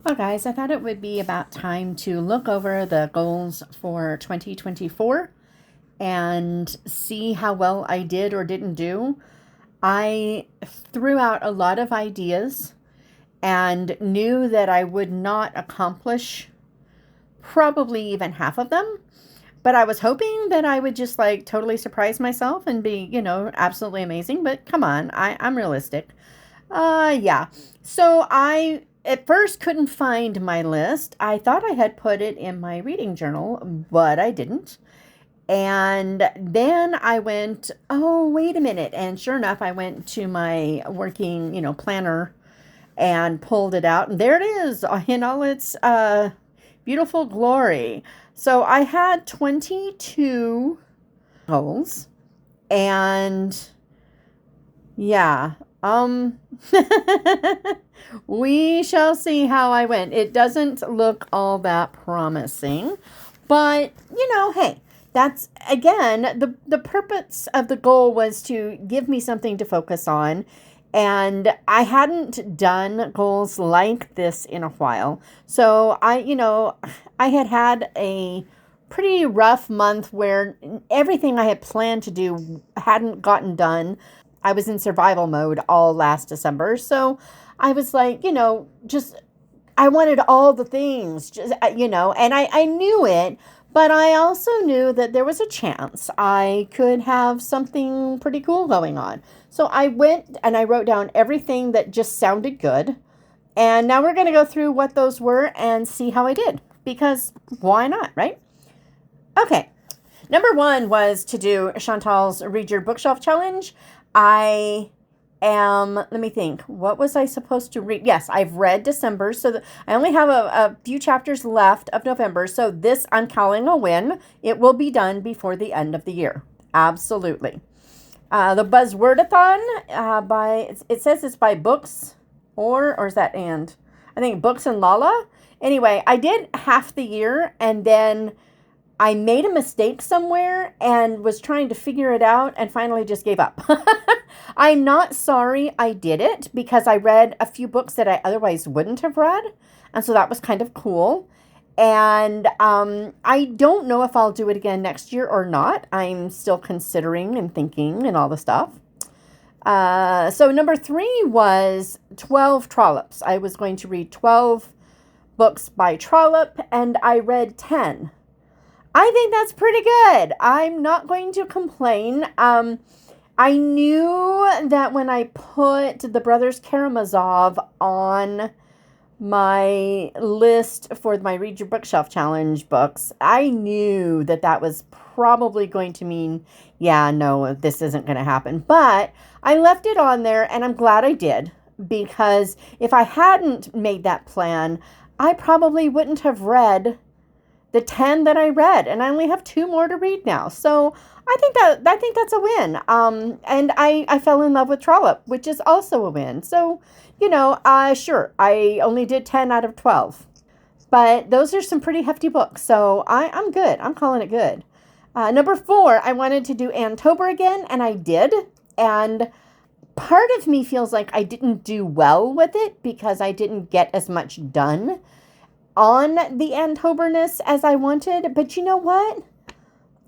Well, guys, I thought it would be about time to look over the goals for 2024 and see how well I did or didn't do. I threw out a lot of ideas and knew that I would not accomplish probably even half of them. But I was hoping that I would just like totally surprise myself and be, absolutely amazing. But come on, I'm realistic. Yeah. So I at first couldn't find my list. I thought I had put it in my reading journal, but I didn't. And then I went, oh, wait a minute. And sure enough, I went to my working, planner and pulled it out. And there it is in all its beautiful glory. So I had 22 goals. And yeah, we shall see how I went. It doesn't look all that promising, but hey, that's again, the purpose of the goal was to give me something to focus on. And I hadn't done goals like this in a while. So I had a pretty rough month where everything I had planned to do hadn't gotten done. I was in survival mode all last December. So I was like, I wanted all the things, and I knew it, but I also knew that there was a chance I could have something pretty cool going on. So I went and I wrote down everything that just sounded good. And now we're going to go through what those were and see how I did, because why not, right? Okay. Number one was to do Chantal's Read Your Bookshelf Challenge. Let me think, what was I supposed to read? Yes, I've read December, so I only have a few chapters left of November, so this I'm calling a win. It will be done before the end of the year. Absolutely. The Buzzwordathon, it says it's by Books, or is that and? I think Books and Lala. Anyway, I did half the year, and then I made a mistake somewhere and was trying to figure it out and finally just gave up. I'm not sorry I did it, because I read a few books that I otherwise wouldn't have read. And so that was kind of cool. And I don't know if I'll do it again next year or not. I'm still considering and thinking and all the stuff. So number 3 was 12 Trollops. I was going to read 12 books by Trollope, and I read 10. I think that's pretty good. I'm not going to complain. I knew that when I put the Brothers Karamazov on my list for my Read Your Bookshelf Challenge books, I knew that that was probably going to mean, yeah, no, this isn't going to happen. But I left it on there, and I'm glad I did, because if I hadn't made that plan, I probably wouldn't have read the 10 that I read, and I only have 2 more to read now. So I think that's a win. And I fell in love with Trollope, which is also a win. So, sure, I only did 10 out of 12. But those are some pretty hefty books. So I'm good. I'm calling it good. Number 4, I wanted to do Antober again, and I did. And part of me feels like I didn't do well with it because I didn't get as much done on the Antoberness as I wanted. But you know what?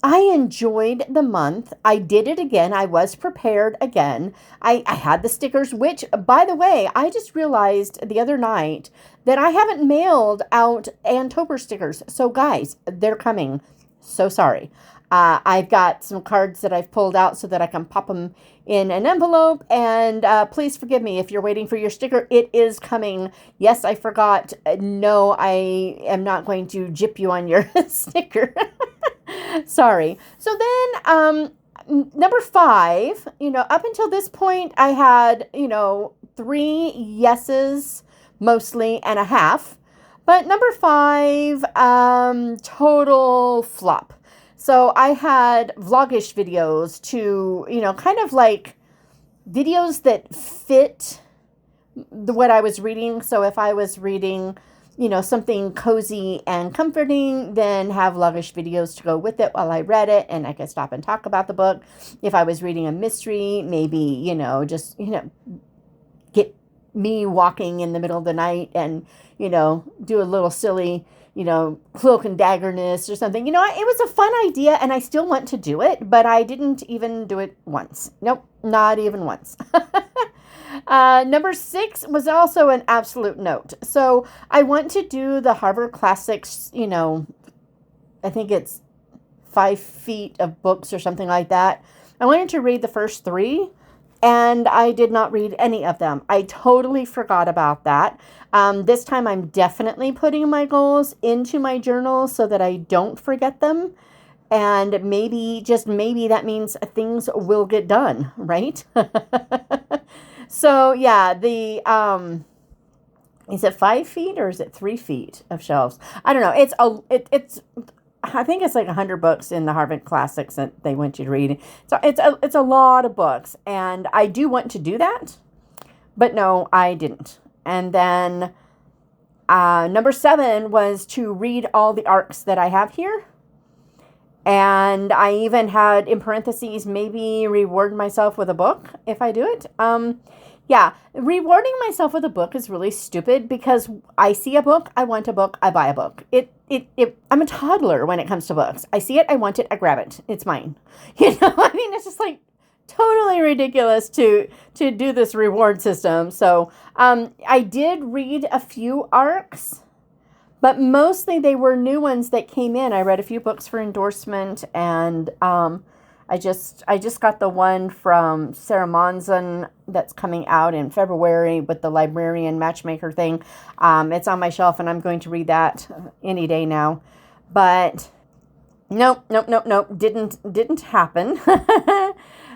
I enjoyed the month. I did it again. I was prepared again. I had the stickers, which, by the way, I just realized the other night that I haven't mailed out Antober stickers. So guys, they're coming. So sorry. I've got some cards that I've pulled out so that I can pop them in an envelope. And please forgive me if you're waiting for your sticker. It is coming. Yes, I forgot. No, I am not going to gyp you on your sticker. Sorry. So then number 5, up until this point, I had, 3 yeses mostly and a half. But number 5, total flop. So I had vlogish videos to, kind of like videos that fit what I was reading. So if I was reading, something cozy and comforting, then have vlogish videos to go with it while I read it, and I could stop and talk about the book. If I was reading a mystery, maybe, just, get me walking in the middle of the night and, do a little silly, cloak and daggerness or something. It was a fun idea and I still want to do it, but I didn't even do it once. Nope, not even once. Number 6 was also an absolute note. So I want to do the Harvard Classics, I think it's 5 feet of books or something like that. I wanted to read the first 3 and I did not read any of them. I totally forgot about that. This time I'm definitely putting my goals into my journal so that I don't forget them. And maybe, just maybe, that means things will get done, right? So yeah, is it 5 feet or is it 3 feet of shelves? I don't know. I think it's like 100 books in the Harvard Classics that they want you to read. So it's a lot of books, and I do want to do that, but no, I didn't. And then number 7 was to read all the arcs that I have here. And I even had in parentheses, maybe reward myself with a book if I do it. Yeah, rewarding myself with a book is really stupid because I see a book, I want a book, I buy a book. I'm a toddler when it comes to books. I see it, I want it, I grab it. It's mine. It's just like totally ridiculous to do this reward system. So I did read a few arcs, but mostly they were new ones that came in. I read a few books for endorsement, and I just got the one from Sarah Monson that's coming out in February with the librarian matchmaker thing. It's on my shelf, and I'm going to read that any day now. But nope, didn't happen.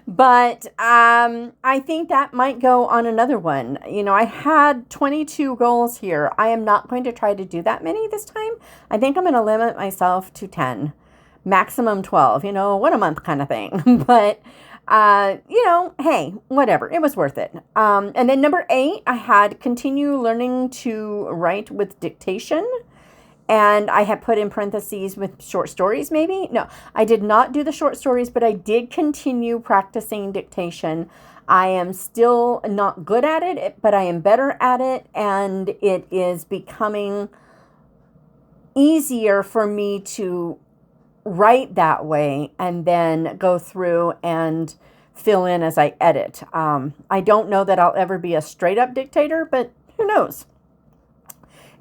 But I think that might go on another one. I had 22 goals here. I am not going to try to do that many this time. I think I'm going to limit myself to 10. Maximum 12, what a month kind of thing. But, hey, whatever. It was worth it. And then number 8, I had continue learning to write with dictation. And I had put in parentheses with short stories, maybe. No, I did not do the short stories, but I did continue practicing dictation. I am still not good at it, but I am better at it. And it is becoming easier for me to write that way and then go through and fill in as I edit. I don't know that I'll ever be a straight up dictator, but who knows?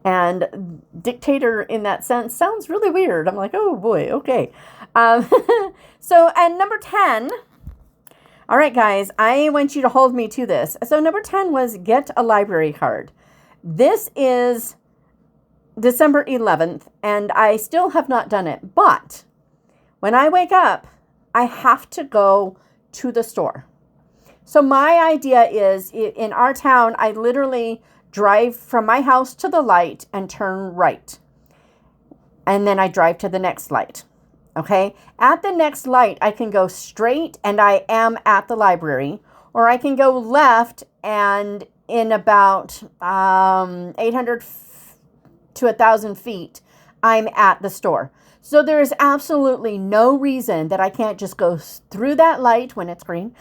And dictator in that sense sounds really weird. I'm like, oh boy, okay. So, and number 10, all right, guys, I want you to hold me to this. So number 10 was get a library card. This is December 11th, and I still have not done it. But when I wake up, I have to go to the store. So my idea is, in our town, I literally drive from my house to the light and turn right. And then I drive to the next light. Okay? At the next light, I can go straight and I am at the library. Or I can go left and in about 800 to 1,000 feet, I'm at the store. So there is absolutely no reason that I can't just go through that light when it's green.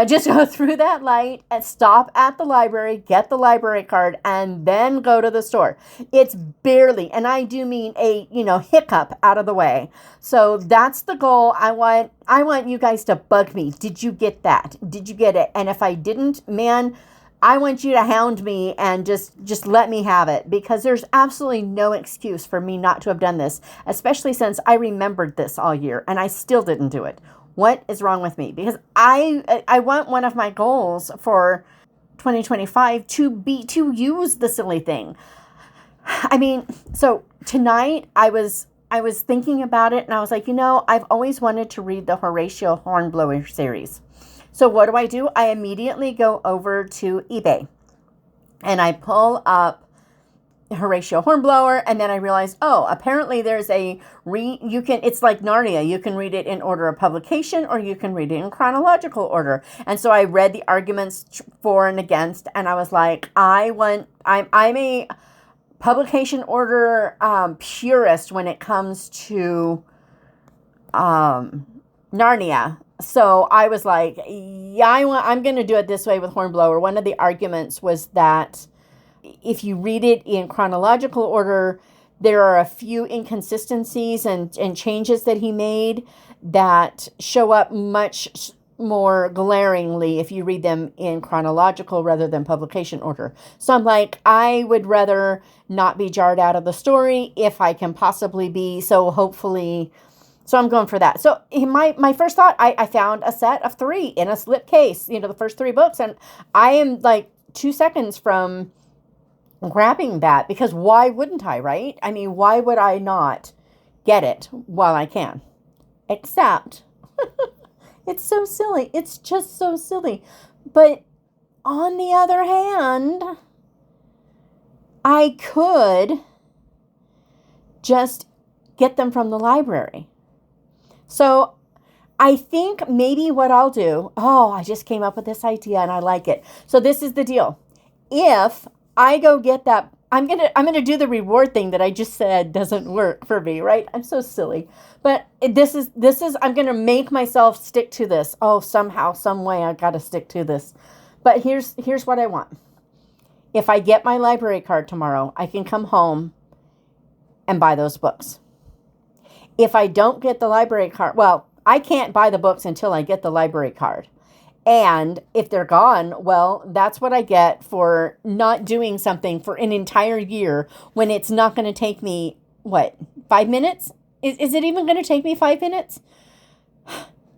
Just go through that light and stop at the library, get the library card, and then go to the store. It's barely, and I do mean a hiccup out of the way. So that's the goal. I want you guys to bug me. Did you get that? Did you get it? And if I didn't, man, I want you to hound me and just let me have it, because there's absolutely no excuse for me not to have done this, especially since I remembered this all year and I still didn't do it. What is wrong with me? Because I want one of my goals for 2025 to use the silly thing. I mean, so tonight I was thinking about it and I was like, I've always wanted to read the Horatio Hornblower series. So what do? I immediately go over to eBay and I pull up Horatio Hornblower, and then I realize, apparently there's it's like Narnia. You can read it in order of publication or you can read it in chronological order. And so I read the arguments for and against, and I was like, I'm a publication order purist when it comes to Narnia. So I was like, I'm going to do it this way with Hornblower. One of the arguments was that if you read it in chronological order, there are a few inconsistencies and changes that he made that show up much more glaringly if you read them in chronological rather than publication order. So I'm like, I would rather not be jarred out of the story if I can possibly be. So hopefully, so I'm going for that. So my first thought, I found a set of 3 in a slip case, the first 3 books. And I am like 2 seconds from grabbing that, because why wouldn't I, right? I mean, why would I not get it while I can? Except it's so silly. It's just so silly. But on the other hand, I could just get them from the library. So I think maybe what I'll do, I just came up with this idea and I like it. So this is the deal. If I go get that, I'm gonna do the reward thing that I just said doesn't work for me, right? I'm so silly. But this is I'm gonna make myself stick to this. Oh, somehow, some way I gotta stick to this. But here's what I want. If I get my library card tomorrow, I can come home and buy those books. If I don't get the library card, well, I can't buy the books until I get the library card. And if they're gone, well, that's what I get for not doing something for an entire year when it's not going to take me, 5 minutes? Is it even going to take me 5 minutes?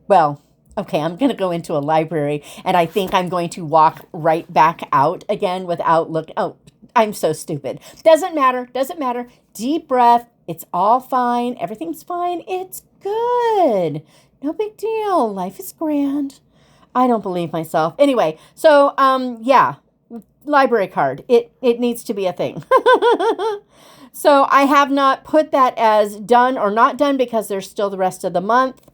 Well, okay, I'm going to go into a library and I think I'm going to walk right back out again without looking. Oh, I'm so stupid. Doesn't matter. Deep breath. It's all fine. Everything's fine. It's good. No big deal. Life is grand. I don't believe myself. Anyway, so, library card. It needs to be a thing. So I have not put that as done or not done because there's still the rest of the month.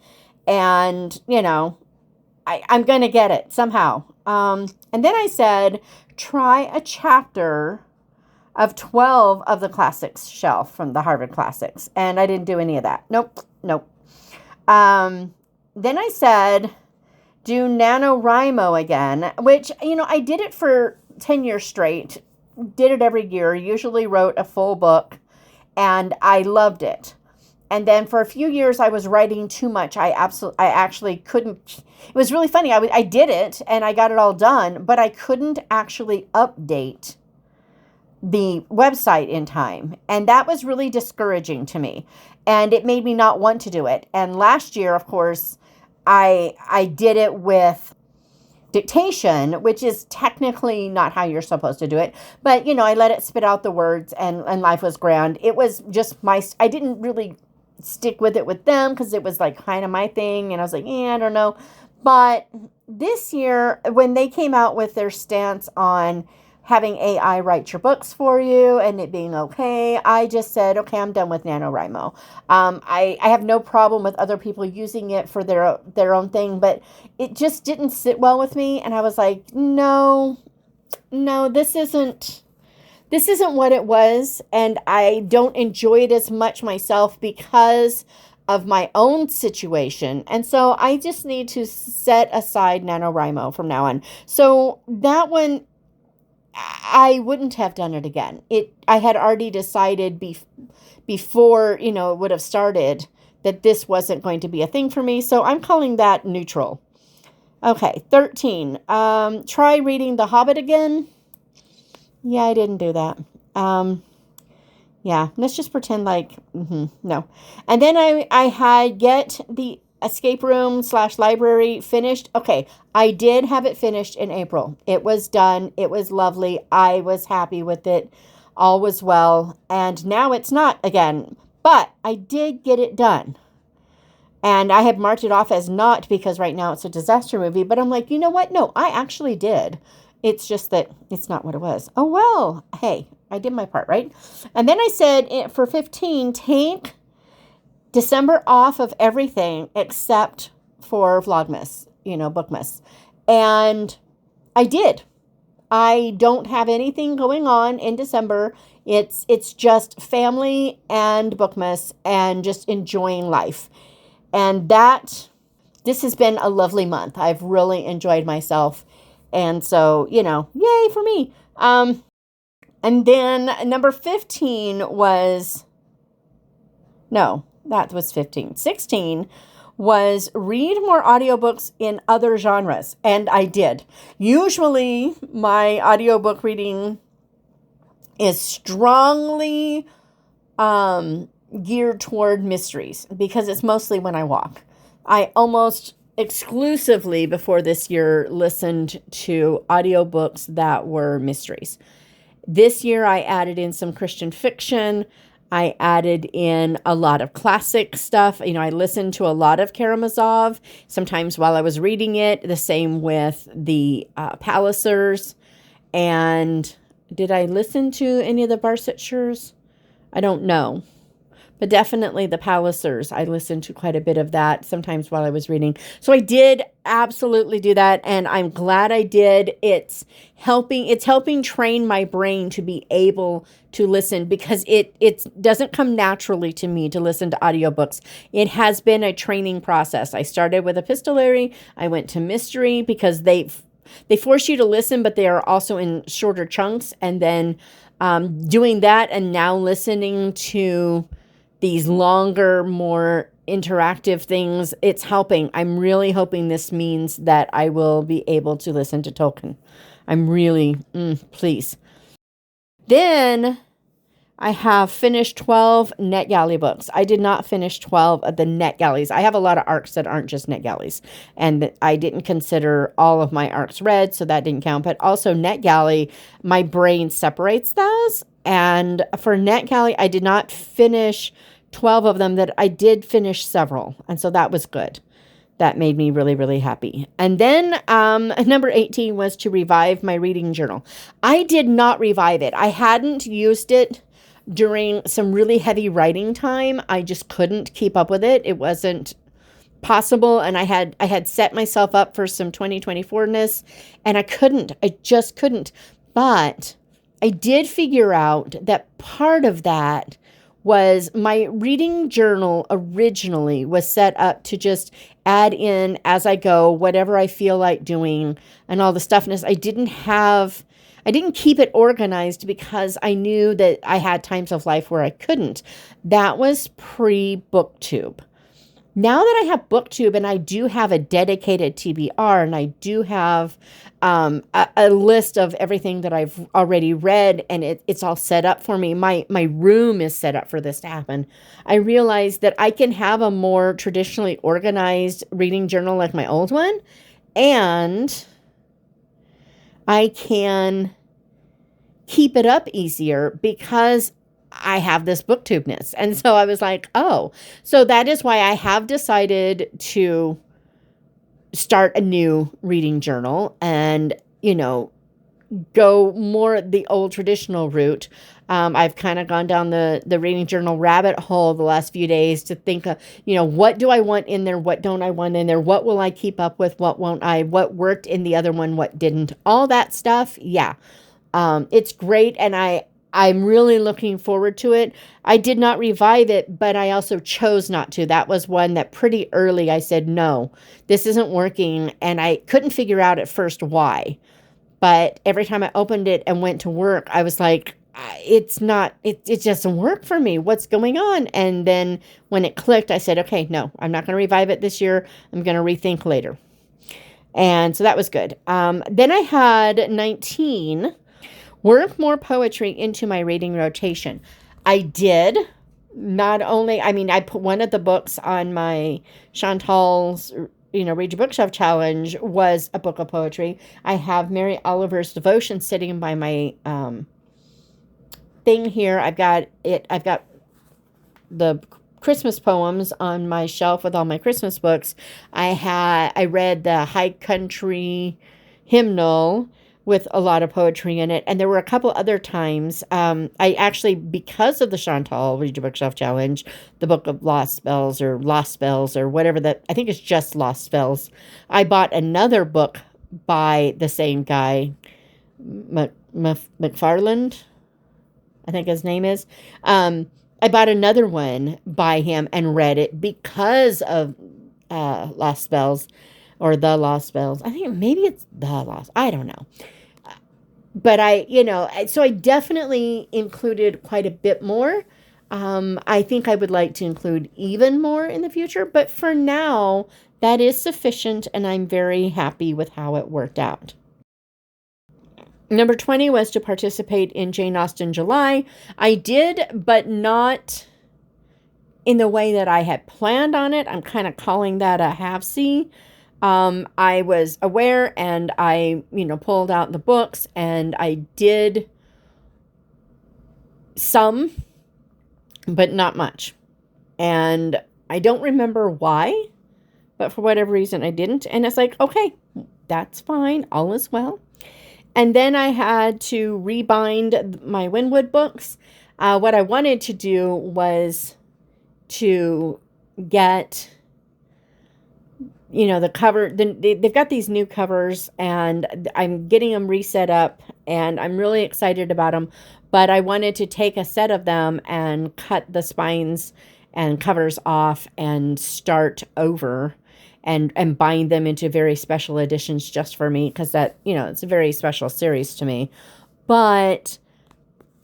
And, I'm going to get it somehow. And then I said, try a chapter of 12 of the classics shelf from the Harvard Classics. And I didn't do any of that. Nope. Then I said, do NaNoWriMo again, which, I did it for 10 years straight, did it every year, usually wrote a full book, and I loved it. And then for a few years, I was writing too much. I actually couldn't. It was really funny. I did it, and I got it all done, but I couldn't actually update the website in time. And that was really discouraging to me. And it made me not want to do it. And last year, of course, I did it with dictation, which is technically not how you're supposed to do it. But, I let it spit out the words and life was grand. It was just I didn't really stick with it with them because it was like kind of my thing. And I was like, I don't know. But this year, when they came out with their stance on having AI write your books for you and it being okay, I just said, okay, I'm done with NaNoWriMo. I have no problem with other people using it for their own thing, but it just didn't sit well with me. And I was like, no, this isn't what it was. And I don't enjoy it as much myself because of my own situation. And so I just need to set aside NaNoWriMo from now on. So that one, I wouldn't have done it again. I had already decided before, it would have started that this wasn't going to be a thing for me. So I'm calling that neutral. Okay, 13. Try reading The Hobbit again. Yeah, I didn't do that. Let's just pretend like, no. And then I had get the escape room / library finished. Okay, I did have it finished in April. It was done. It was lovely. I was happy with it. All was well. And now it's not again. But I did get it done. And I have marked it off as not because right now it's a disaster movie. But I'm like, you know what? No, I actually did. It's just that it's not what it was. Oh, well, hey, I did my part, right? And then I said for 15, take December off of everything except for Vlogmas, Bookmas. And I did. I don't have anything going on in December. It's just family and Bookmas and just enjoying life. And this has been a lovely month. I've really enjoyed myself. And so, yay for me. And then number 15 was, no, that was 15. 16 was read more audiobooks in other genres. And I did. Usually my audiobook reading is strongly geared toward mysteries because it's mostly when I walk. I almost exclusively before this year listened to audiobooks that were mysteries. This year I added in some Christian fiction. I added in a lot of classic stuff. You know, I listened to a lot of Karamazov, sometimes while I was reading it. The same with the Pallisers. And did I listen to any of the Barsetshires? I don't know. But definitely the Pallisers. I listened to quite a bit of that sometimes while I was reading. So I did absolutely do that, and I'm glad I did. It's helping train my brain to be able to listen because it doesn't come naturally to me to listen to audiobooks. It has been a training process. I started with epistolary, I went to mystery because they force you to listen, but they are also in shorter chunks, and then doing that and now listening to these longer, more interactive things, it's helping. I'm really hoping this means that I will be able to listen to Tolkien. I'm really, please. Then I have finished 12 NetGalley books. I did not finish 12 of the NetGalleys. I have a lot of ARCs that aren't just NetGalleys, and I didn't consider all of my ARCs read, so that didn't count. But also NetGalley, my brain separates those. And for NetGalley, I did not finish 12 of them, that I did finish several. And so that was good. That made me really, really happy. And then number 18 was to revive my reading journal. I did not revive it. I hadn't used it during some really heavy writing time. I just couldn't keep up with it. It wasn't possible. And I had set myself up for some 2024-ness, and I just couldn't. But I did figure out that part of that was my reading journal originally was set up to just add in as I go, whatever I feel like doing and all the stuffness. I didn't keep it organized because I knew that I had times of life where I couldn't. That was pre-BookTube. Now that I have BookTube and I do have a dedicated TBR and I do have a list of everything that I've already read and it's all set up for me, my room is set up for this to happen. I realized that I can have a more traditionally organized reading journal like my old one, and I can keep it up easier because I have this BookTube-ness. And so I was like, oh, so that is why I have decided to start a new reading journal and, go more the old traditional route. I've kind of gone down the reading journal rabbit hole the last few days to think of, what do I want in there? What don't I want in there? What will I keep up with? What won't I? What worked in the other one? What didn't? All that stuff. Yeah. It's great. And I'm really looking forward to it. I did not revive it, but I also chose not to. That was one that pretty early I said, no, this isn't working. And I couldn't figure out at first why. But every time I opened it and went to work, I was like, it just doesn't work for me. What's going on? And then when it clicked, I said, okay, no, I'm not going to revive it this year. I'm going to rethink later. And so that was good. Then I had 19, work more poetry into my reading rotation. I did. Not only, I put one of the books on my Chantal's, Read Your Bookshelf challenge was a book of poetry. I have Mary Oliver's Devotion sitting by my thing here. I've got the Christmas poems on my shelf with all my Christmas books. I read the High Country hymnal with a lot of poetry in it. And there were a couple other times, I actually, because of the Chantal Read Your Bookshelf Challenge, the Book of Lost Spells or whatever that, I think it's just Lost Spells, I bought another book by the same guy, McFarland, I think his name is. I bought another one by him and read it because of Lost Spells or the Lost Spells. I think maybe it's the Lost. I don't know. but so I definitely included quite a bit more. I think I would like to include even more in the future, but for now, that is sufficient, and I'm very happy with how it worked out. Number 20 was to participate in Jane Austen July. I did, but not in the way that I had planned on it. I'm kind of calling that a have-see. I was aware, and I, pulled out the books, and I did some, but not much. And I don't remember why, but for whatever reason I didn't. And it's like, okay, that's fine. All is well. And then I had to rebind my Winwood books. What I wanted to do was to get, the cover. They've got these new covers, and I'm getting them reset up, and I'm really excited about them. But I wanted to take a set of them and cut the spines and covers off and start over and bind them into very special editions just for me, because that, it's a very special series to me. But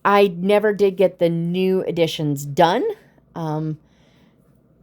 I never did get the new editions done.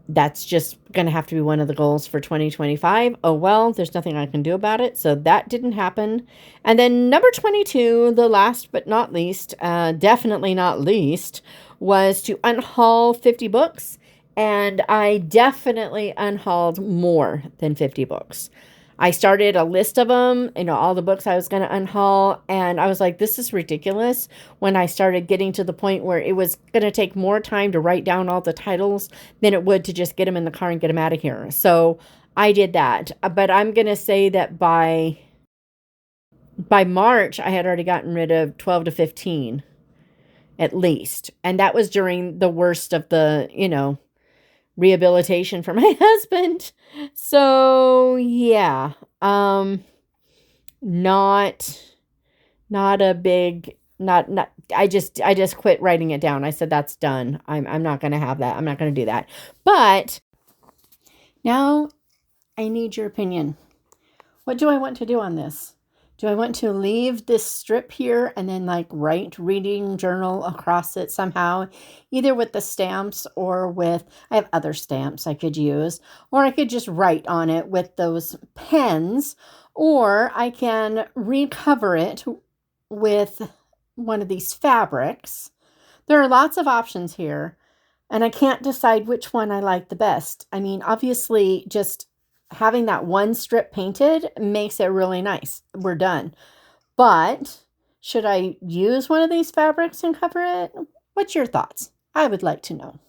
That's just going to have to be one of the goals for 2025. Oh, well, there's nothing I can do about it. So that didn't happen. And then number 22, the last but not least, definitely not least, was to unhaul 50 books. And I definitely unhauled more than 50 books. I started a list of them, all the books I was going to unhaul, and I was like, this is ridiculous, when I started getting to the point where it was going to take more time to write down all the titles than it would to just get them in the car and get them out of here. So I did that. But I'm going to say that by March, I had already gotten rid of 12 to 15, at least. And that was during the worst of the, rehabilitation for my husband. So yeah, not a big, not, I just quit writing it down. I said, that's done. I'm not going to have that. I'm not going to do that. But now I need your opinion. What do I want to do on this? Do I want to leave this strip here and then write reading journal across it somehow, either with the stamps or with, I have other stamps I could use, or I could just write on it with those pens, or I can recover it with one of these fabrics. There are lots of options here, and I can't decide which one I like the best. I mean, obviously, just having that one strip painted makes it really nice. We're done. But should I use one of these fabrics and cover it? What's your thoughts? I would like to know.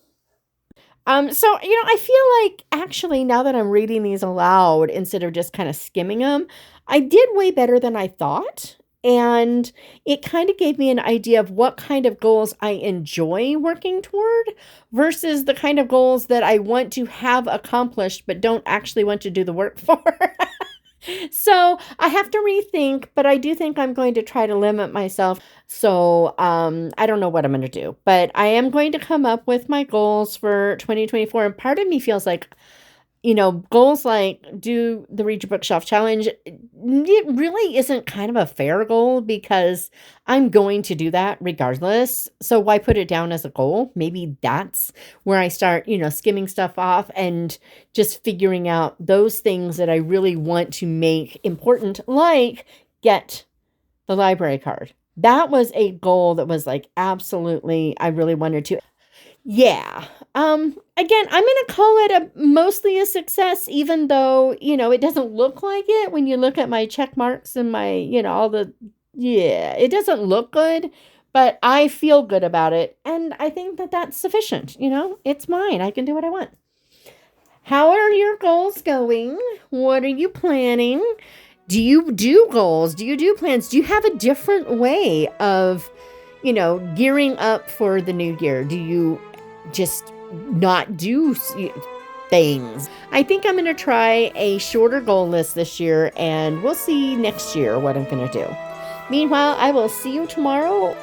So, I feel like actually now that I'm reading these aloud instead of just kind of skimming them, I did way better than I thought. And it kind of gave me an idea of what kind of goals I enjoy working toward versus the kind of goals that I want to have accomplished but don't actually want to do the work for. So I have to rethink, but I do think I'm going to try to limit myself. So I don't know what I'm going to do, but I am going to come up with my goals for 2024. And part of me feels like, goals like do the Read Your Bookshelf Challenge, it really isn't kind of a fair goal because I'm going to do that regardless. So why put it down as a goal? Maybe that's where I start, skimming stuff off and just figuring out those things that I really want to make important, like get the library card. That was a goal that was absolutely, I really wanted to. Yeah. Again, I'm going to call it mostly a success, even though, it doesn't look like it when you look at my check marks and my, it doesn't look good, but I feel good about it. And I think that that's sufficient. It's mine. I can do what I want. How are your goals going? What are you planning? Do you do goals? Do you do plans? Do you have a different way of, gearing up for the new year? Do you just not do things? I think I'm going to try a shorter goal list this year, and we'll see next year what I'm going to do. Meanwhile, I will see you tomorrow